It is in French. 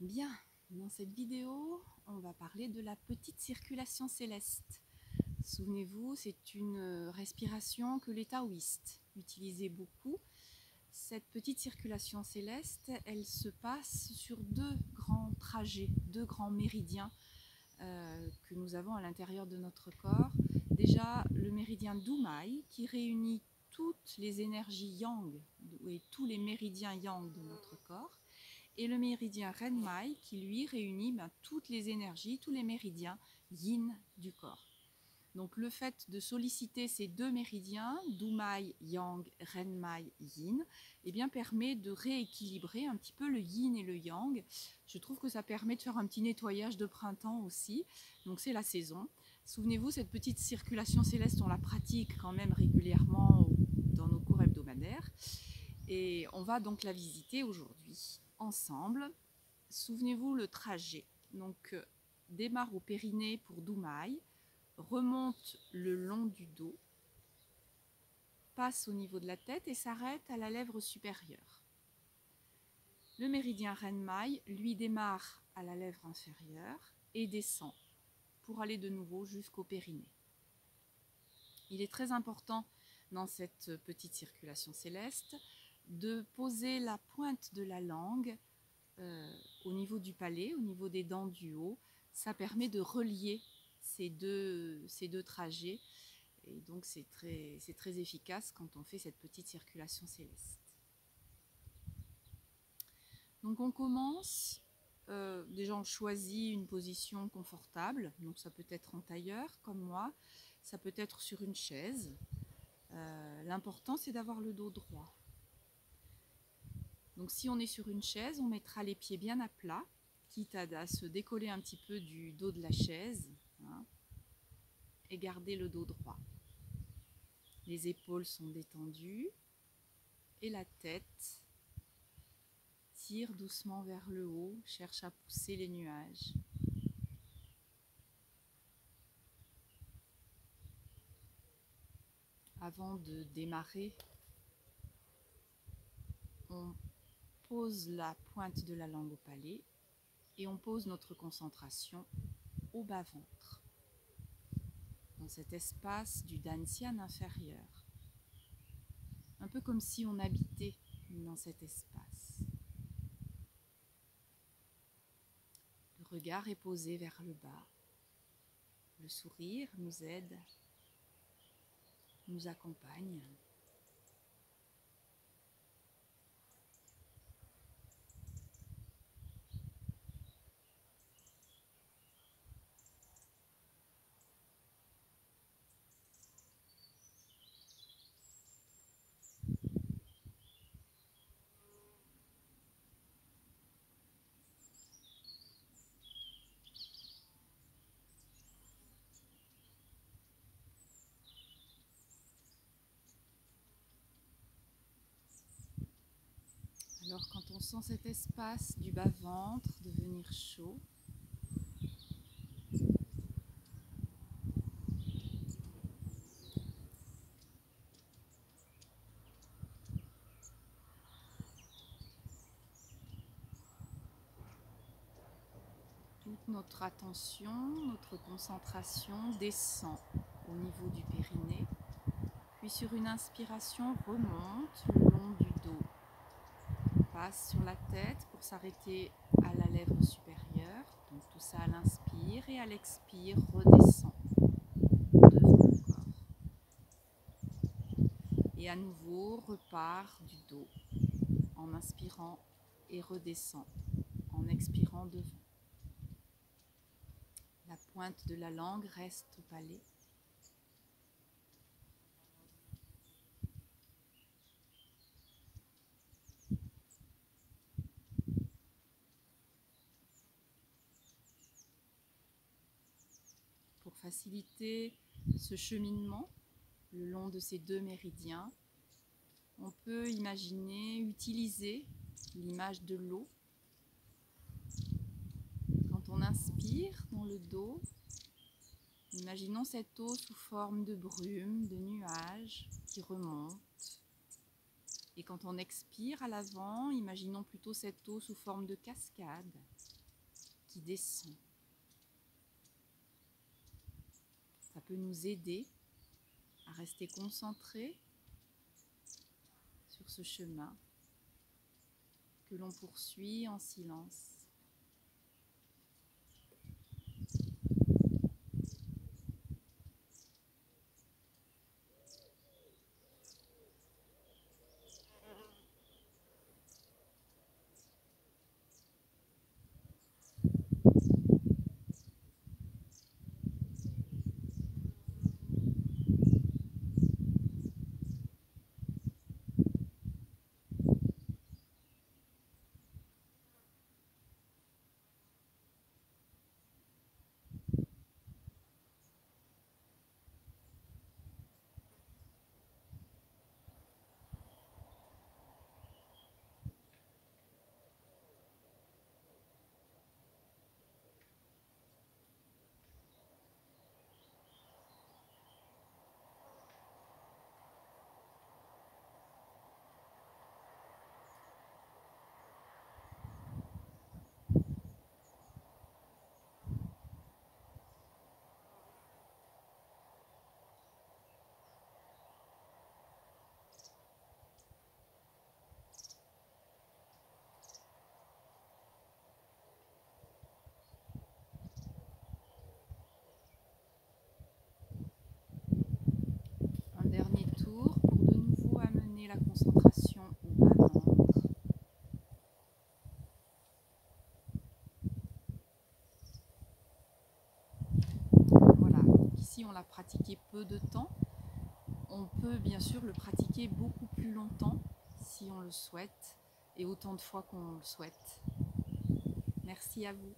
Bien, dans cette vidéo, on va parler de la petite circulation céleste. Souvenez-vous, c'est une respiration que les taoïstes utilisaient beaucoup. Cette petite circulation céleste, elle se passe sur deux grands trajets, deux grands méridiens que nous avons à l'intérieur de notre corps. Déjà, le méridien Doumaï qui réunit toutes les énergies yang et tous les méridiens yang de notre corps. Et le méridien Renmai qui lui réunit toutes les énergies, tous les méridiens yin du corps. Donc le fait de solliciter ces deux méridiens, Doumaï yang, Renmai yin, permet de rééquilibrer un petit peu le yin et le yang. Je trouve que ça permet de faire un petit nettoyage de printemps aussi. Donc c'est la saison. Souvenez-vous, cette petite circulation céleste, on la pratique quand même régulièrement dans nos cours hebdomadaires. Et on va donc la visiter aujourd'hui ensemble. Souvenez-vous le trajet. Donc démarre au périnée pour Doumaï, remonte le long du dos, passe au niveau de la tête et s'arrête à la lèvre supérieure. Le méridien Renmai, lui, démarre à la lèvre inférieure et descend pour aller de nouveau jusqu'au périnée. Il est très important dans cette petite circulation céleste de poser la pointe de la langue au niveau du palais, au niveau des dents du haut. Ça permet de relier ces deux trajets et donc c'est très efficace quand on fait cette petite circulation céleste. Donc on commence, déjà on choisit une position confortable, donc ça peut être en tailleur comme moi, ça peut être sur une chaise. L'important c'est d'avoir le dos droit. Donc si on est sur une chaise, on mettra les pieds bien à plat, quitte à se décoller un petit peu du dos de la chaise, hein, et garder le dos droit. Les épaules sont détendues et la tête tire doucement vers le haut, cherche à pousser les nuages. Avant de démarrer, on pose la pointe de la langue au palais et on pose notre concentration au bas-ventre, dans cet espace du dantian inférieur. Un peu comme si on habitait dans cet espace. Le regard est posé vers le bas. Le sourire nous aide, nous accompagne. Alors quand on sent cet espace du bas-ventre devenir chaud, toute notre attention, notre concentration descend au niveau du périnée, puis sur une inspiration remonte le long du dos, passe sur la tête pour s'arrêter à la lèvre supérieure, donc tout ça à l'inspire et à l'expire redescend devant le corps. Et à nouveau repart du dos en inspirant et redescend en expirant devant. La pointe de la langue reste au palais. Pour faciliter ce cheminement le long de ces deux méridiens, on peut imaginer utiliser l'image de l'eau. Quand on inspire dans le dos, imaginons cette eau sous forme de brume, de nuages qui remontent. Et quand on expire à l'avant, imaginons plutôt cette eau sous forme de cascade qui descend. Ça peut nous aider à rester concentrés sur ce chemin que l'on poursuit en silence. Un dernier tour pour de nouveau amener la concentration au bas-ventre. Voilà, ici on l'a pratiqué peu de temps. On peut bien sûr le pratiquer beaucoup plus longtemps si on le souhaite et autant de fois qu'on le souhaite. Merci à vous.